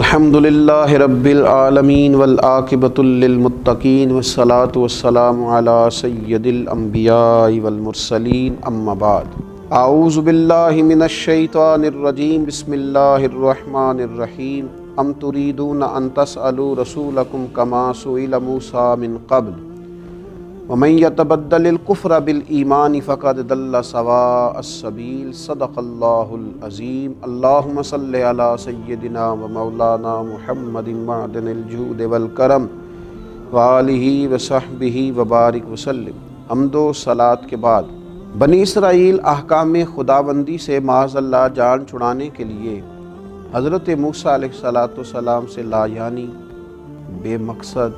الحمدللہ رب العالمین والعاقبۃ للمتقین والصلاة والسلام علی سید الانبیاء والمرسلین اما بعد اعوذ باللہ من الشیطان الرجیم بسم اللہ الرحمن الرحیم ام تریدون ان تسألوا رسولکم کما سئل موسیٰ من قبل ومن يتبدل الكفر بالایمان فقد ضل سواء السبیل صدق اللہ العظیم اللہم صل علی سیدنا و مولانا محمد معدن الجود والکرم وآلہ وصحبہ وبارک وسلم۔ حمد و صلاۃ کے بعد بنی اسرائیل احکام خداوندی سے معاذ اللہ جان چھڑانے کے لیے حضرت موسیٰ علیہ السلام سے لا یعنی بے مقصد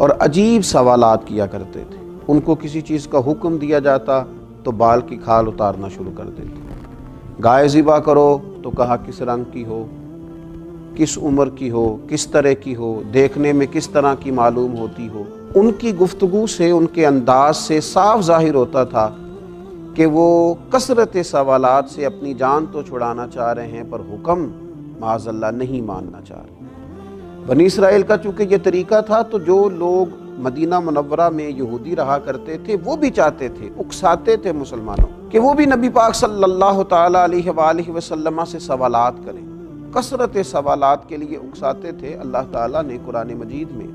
اور عجیب سوالات کیا کرتے تھے۔ ان کو کسی چیز کا حکم دیا جاتا تو بال کی کھال اتارنا شروع کر دیتے۔ گائے ذبح کرو تو کہا کس رنگ کی ہو، کس عمر کی ہو، کس طرح کی ہو، دیکھنے میں کس طرح کی معلوم ہوتی ہو۔ ان کی گفتگو سے، ان کے انداز سے صاف ظاہر ہوتا تھا کہ وہ کثرت سوالات سے اپنی جان تو چھڑانا چاہ رہے ہیں پر حکم معاذ اللہ نہیں ماننا چاہ رہے۔ بنی اسرائیل کا چونکہ یہ طریقہ تھا تو جو لوگ مدینہ منورہ میں یہودی رہا کرتے تھے وہ بھی چاہتے تھے، اکساتے تھے مسلمانوں کہ وہ بھی نبی پاک صلی اللہ تعالیٰ علیہ وآلہ وسلم سے سوالات کریں۔ کثرت سوالات کے لیے اکساتے تھے۔ اللہ تعالیٰ نے قرآن مجید میں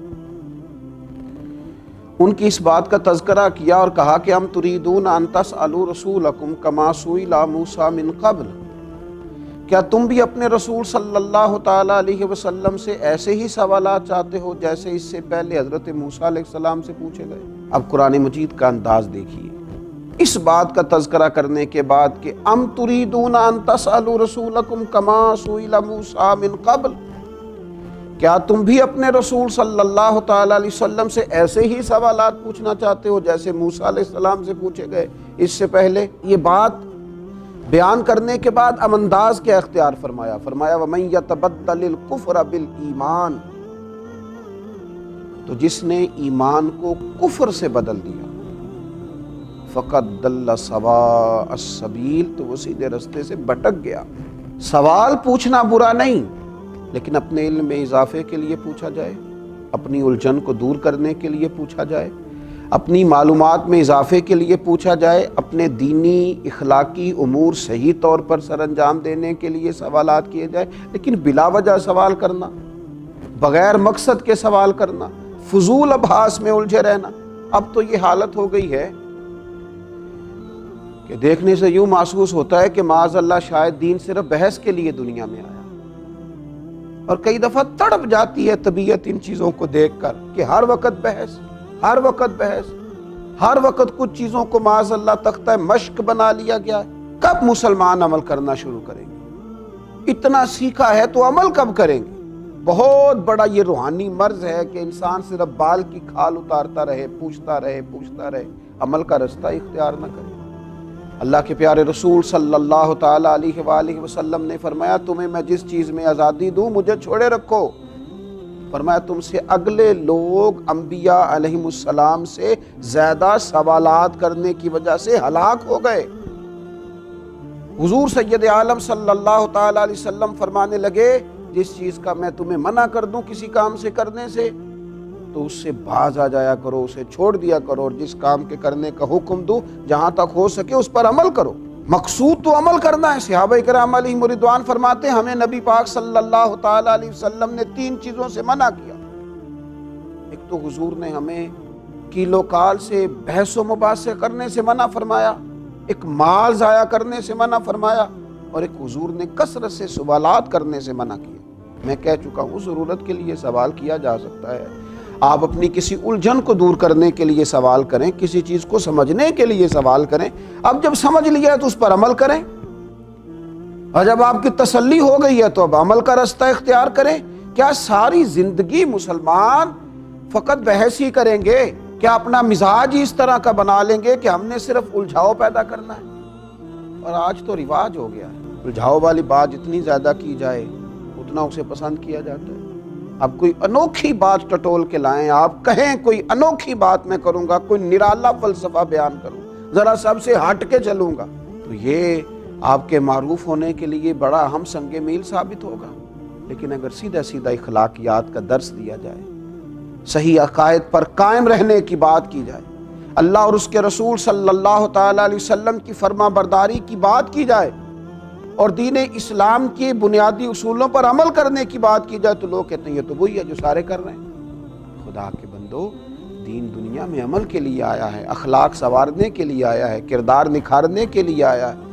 ان کی اس بات کا تذکرہ کیا اور کہا کہ ام تریدون ان تسألوا رسولکم کما سئل موسیٰ من قبل، کیا تم بھی اپنے رسول صلی اللہ تعالیٰ علیہ وسلم سے ایسے ہی سوالات چاہتے ہو جیسے اس سے پہلے حضرت موسیٰ علیہ السلام سے پوچھے گئے؟ اب قرآن مجید کا انداز دیکھیے۔ اس بات کا تذکرہ کرنے کے بعد کہ ام تریدون ان تسألوا رسولکم کما سئل موسیٰ من قبل، کیا تم بھی اپنے رسول صلی اللہ تعالیٰ علیہ وسلم سے ایسے ہی سوالات پوچھنا چاہتے ہو جیسے موسیٰ علیہ السلام سے پوچھے گئے اس سے پہلے؟ یہ بات بیان کرنے کے بعد اب انداز کیا اختیار فرمایا؟ وَمَن يَتَبَدَّلِ الْكُفْرَ بِالْإِيمَانِ، تو جس نے ایمان کو کفر سے بدل دیا فَقَدْ ضَلَّ سَوَاءَ السَّبِيلِ، تو وہ سیدھے رستے سے بھٹک گیا۔ سوال پوچھنا برا نہیں، لیکن اپنے علم میں اضافے کے لیے پوچھا جائے، اپنی الجھن کو دور کرنے کے لیے پوچھا جائے، اپنی معلومات میں اضافے کے لیے پوچھا جائے، اپنے دینی اخلاقی امور صحیح طور پر سر انجام دینے کے لیے سوالات کیے جائے، لیکن بلا وجہ سوال کرنا، بغیر مقصد کے سوال کرنا، فضول ابحاث میں الجھے رہنا، اب تو یہ حالت ہو گئی ہے کہ دیکھنے سے یوں محسوس ہوتا ہے کہ معاذ اللہ شاید دین صرف بحث کے لیے دنیا میں آیا، اور کئی دفعہ تڑپ جاتی ہے طبیعت ان چیزوں کو دیکھ کر کہ ہر وقت بحث، ہر وقت بحث، ہر وقت کچھ چیزوں کو معاذ اللہ تختہ مشق بنا لیا گیا ہے۔ کب مسلمان عمل کرنا شروع کریں گے؟ اتنا سیکھا ہے تو عمل کب کریں گے؟ بہت بڑا یہ روحانی مرض ہے کہ انسان صرف بال کی کھال اتارتا رہے، پوچھتا رہے، عمل کا رستہ اختیار نہ کرے۔ اللہ کے پیارے رسول صلی اللہ تعالیٰ علیہ وآلہ وسلم نے فرمایا تمہیں میں جس چیز میں آزادی دوں مجھے چھوڑے رکھو۔ فرمایا تم سے اگلے لوگ انبیاء علیہ السلام سے زیادہ سوالات کرنے کی وجہ سے ہلاک ہو گئے۔ حضور سید عالم صلی اللہ تعالیٰ علیہ وسلم فرمانے لگے جس چیز کا میں تمہیں منع کر دوں کسی کام سے کرنے سے تو اس سے باز آ جایا کرو، اسے چھوڑ دیا کرو، اور جس کام کے کرنے کا حکم دوں جہاں تک ہو سکے اس پر عمل کرو۔ مقصود تو عمل کرنا ہے۔ صحابہ کرام علیہم رضوان فرماتے ہیں ہمیں نبی پاک صلی اللہ تعالیٰ علیہ وسلم نے 3 چیزوں سے منع کیا۔ ایک تو حضور نے ہمیں کیلو کال سے بحث و مباحثے کرنے سے منع فرمایا، ایک مال ضائع کرنے سے منع فرمایا، اور ایک حضور نے کثرت سے سوالات کرنے سے منع کیا۔ میں کہہ چکا ہوں ضرورت کے لیے سوال کیا جا سکتا ہے، آپ اپنی کسی الجھن کو دور کرنے کے لیے سوال کریں، کسی چیز کو سمجھنے کے لیے سوال کریں، اب جب سمجھ لیا تو اس پر عمل کریں، اور جب آپ کی تسلی ہو گئی ہے تو اب عمل کا رستہ اختیار کریں۔ کیا ساری زندگی مسلمان فقط بحث ہی کریں گے؟ کیا اپنا مزاج ہی اس طرح کا بنا لیں گے کہ ہم نے صرف الجھاؤ پیدا کرنا ہے؟ اور آج تو رواج ہو گیا ہے، الجھاؤ والی بات جتنی زیادہ کی جائے اتنا اسے پسند کیا جاتا ہے۔ اب کوئی انوکھی بات ٹٹول کے لائیں، آپ کہیں کوئی انوکھی بات میں کروں گا، کوئی نرالا فلسفہ بیان کروں، ذرا سب سے ہٹ کے چلوں گا، تو یہ آپ کے معروف ہونے کے لیے بڑا اہم سنگ میل ثابت ہوگا۔ لیکن اگر سیدھا سیدھا اخلاقیات کا درس دیا جائے، صحیح عقائد پر قائم رہنے کی بات کی جائے، اللہ اور اس کے رسول صلی اللہ تعالیٰ علیہ وسلم کی فرما برداری کی بات کی جائے اور دین اسلام کے بنیادی اصولوں پر عمل کرنے کی بات کی جائے، تو لوگ کہتے ہیں یہ تو وہی ہے جو سارے کر رہے ہیں۔ خدا کے بندو، دین دنیا میں عمل کے لیے آیا ہے، اخلاق سنوارنے کے لیے آیا ہے، کردار نکھارنے کے لیے آیا ہے،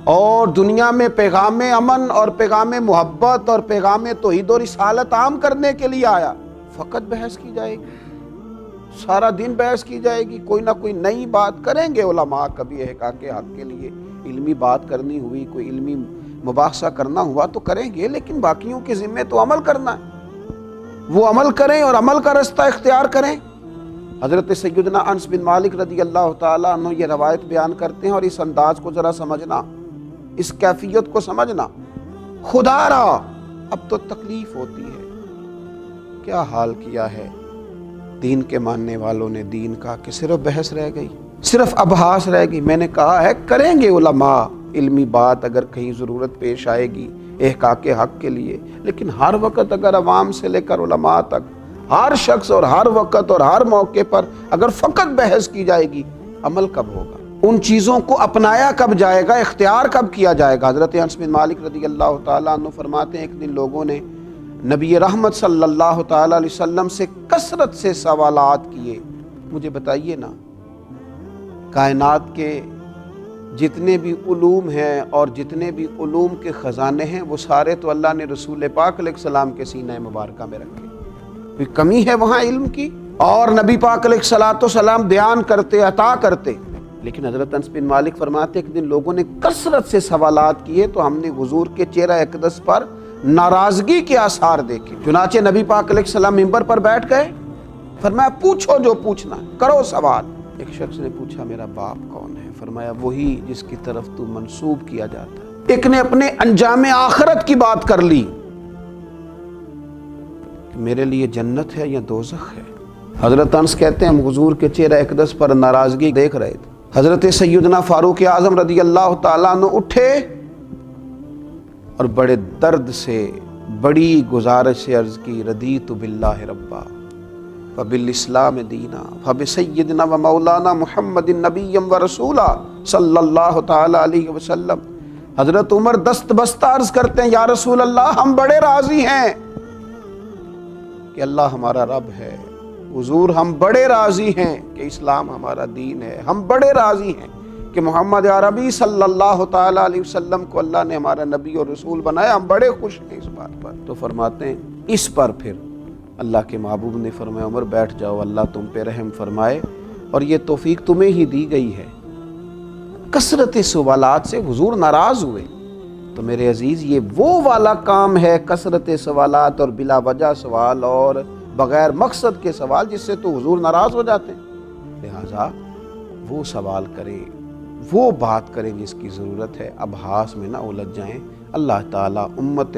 اور دنیا میں پیغام امن اور پیغام محبت اور پیغام توحید و رسالت عام کرنے کے لیے آیا۔ فقط بحث کی جائے گی، سارا دن بحث کی جائے گی، کوئی نہ کوئی نئی بات کریں گے علماء، کبھی احقاق حق کے لیے علمی بات کرنی ہوئی، کوئی علمی مباحثہ کرنا ہوا تو کریں گے، لیکن باقیوں کے ذمے تو عمل کرنا ہے۔ وہ عمل کریں اور عمل کا رستہ اختیار کریں۔ حضرت سیدنا انس بن مالک رضی اللہ تعالیٰ عنہ یہ روایت بیان کرتے ہیں، اور اس انداز کو ذرا سمجھنا، اس کیفیت کو سمجھنا۔ خدا را اب تو تکلیف ہوتی ہے، کیا حال کیا ہے دین کے ماننے والوں نے دین کا، کہ صرف بحث رہ گئی، صرف ابحاث رہ گئی۔ میں نے کہا ہے کریں گے علماء علمی بات اگر کہیں ضرورت پیش آئے گی احقاق حق کے لیے، لیکن ہر وقت اگر عوام سے لے کر علماء تک ہر شخص اور ہر وقت اور ہر موقع پر اگر فقط بحث کی جائے گی، عمل کب ہوگا؟ ان چیزوں کو اپنایا کب جائے گا؟ اختیار کب کیا جائے گا؟ حضرت انس بن مالک رضی اللہ تعالیٰ عنہ فرماتے ہیں ایک دن لوگوں نے نبی رحمت صلی اللہ تعالیٰ علیہ وسلم سے کثرت سے سوالات کیے، مجھے بتائیے نا، کائنات کے جتنے بھی علوم ہیں اور جتنے بھی علوم کے خزانے ہیں وہ سارے تو اللہ نے رسول پاک علیہ السلام کے سینہ مبارکہ میں رکھے، کوئی کمی ہے وہاں علم کی؟ اور نبی پاک علیہ السلام بیان کرتے، عطا کرتے، لیکن حضرت انس بن مالک فرماتے ایک دن لوگوں نے کثرت سے سوالات کیے تو ہم نے حضور کے چہرہ اقدس پر ناراضگی کے آثار دیکھے۔ چنانچہ نبی پاک علیہ السلام منبر پر بیٹھ گئے، فرمایا پوچھو جو پوچھنا ہے، کرو سوال۔ ایک شخص نے پوچھا میرا باپ کون ہے؟ فرمایا وہی جس کی طرف تو منسوب کیا جاتا ہے۔ ایک نے اپنے انجام آخرت کی بات کر لی، کہ میرے لیے جنت ہے یا دوزخ ہے۔ حضرت انس کہتے ہیں ہم حضور کے چہرہ اقدس پر ناراضگی دیکھ رہے تھے۔ حضرت سیدنا فاروق اعظم رضی اللہ تعالیٰ عنہ اٹھے اور بڑے درد سے بڑی گزارش سے عرض کی رضیت باللہ ربا وبالاسلام دینا وبسیدنا ومولانا محمد نبی و رسولا صلی اللہ تعالیٰ علیہ وسلم۔ حضرت عمر دست بستہ عرض کرتے ہیں یا رسول اللہ ہم بڑے راضی ہیں کہ اللہ ہمارا رب ہے، حضور ہم بڑے راضی ہیں کہ اسلام ہمارا دین ہے، ہم بڑے راضی ہیں کہ محمد عربی صلی اللہ تعالیٰ علیہ وسلم کو اللہ نے ہمارا نبی اور رسول بنایا، ہم بڑے خوش ہیں اس بات پر۔ تو فرماتے ہیں اس پر پھر اللہ کے محبوب نے فرمایا عمر بیٹھ جاؤ، اللہ تم پہ رحم فرمائے اور یہ توفیق تمہیں ہی دی گئی ہے۔ کثرت سوالات سے حضور ناراض ہوئے۔ تو میرے عزیز یہ وہ والا کام ہے، کثرت سوالات اور بلا وجہ سوال اور بغیر مقصد کے سوال، جس سے تو حضور ناراض ہو جاتے ہیں۔ لہٰذا وہ سوال کریں، وہ بات کریں جس کی ضرورت ہے، ابحاث میں نہ الجھ جائیں۔ اللہ تعالیٰ امت